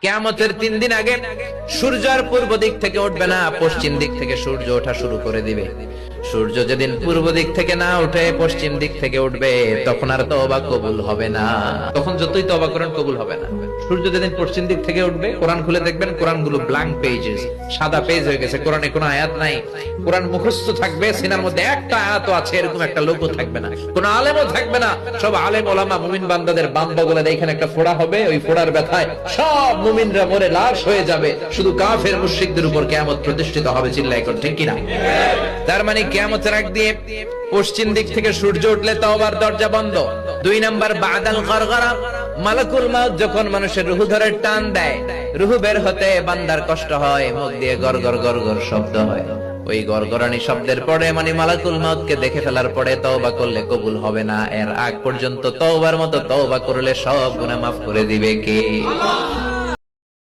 কিয়ামতের 3 দিন আগে সূর্যের পূর্ব দিক থেকে উঠবে না, পশ্চিম দিক থেকে সূর্য ওঠা শুরু করে দিবে। সূর্য যেদিন পূর্ব দিক থেকে না উঠে পশ্চিম দিক থেকে উঠবে, তখন আর তওবা কবুল হবে না। তখন যতই তওবা করেন কবুল হবে না। সূর্য যেদিন পশ্চিম দিক থেকে উঠবে, কোরআন খুলে দেখবেন কোরআনগুলো ব্ল্যাঙ্ক পেজেস, সাদা পেজ হয়ে গেছে। কোরআনে কোনো আয়াত নাই। কোরআন মুখস্থ থাকবে, সিনার মধ্যে একটা আয়াতও আছে এরকম একটা লোকও থাকবে না, কোনো আলেমও থাকবে না। সব আলেম ওলামা মুমিন বান্দাদের বান্দাগুলো এখানে একটা ফোড়া হবে, ওই ফোড়ার ব্যথায় সব মুমিনরা মরে লাশ হয়ে যাবে। শুধু কাফের মুশরিকদের উপর কিয়ামত প্রতিষ্ঠিত হবে। চিল্লায় কোন ঠিক কিনা? তার মানে কিয়ামতের আগ দিয়ে পশ্চিম দিক থেকে সূর্য উঠলে তওবার দরজা বন্ধ। 2 নাম্বার বাদাল গরগরা, মালাকুল মউত যখন মানুষের রূহ ধরে টান দেয়, রূহ বের হতে বান্দার কষ্ট হয়, মুখ দিয়ে গরগর গরগর শব্দ হয়। ওই গরগরানি শব্দের পরে মানে মালাকুল মউতকে দেখে ফেলার পরে তওবা করলে কবুল হবে না। এর আগ পর্যন্ত তওবার মতো তওবা করলে সব গুনাহ মাফ করে দিবে কে?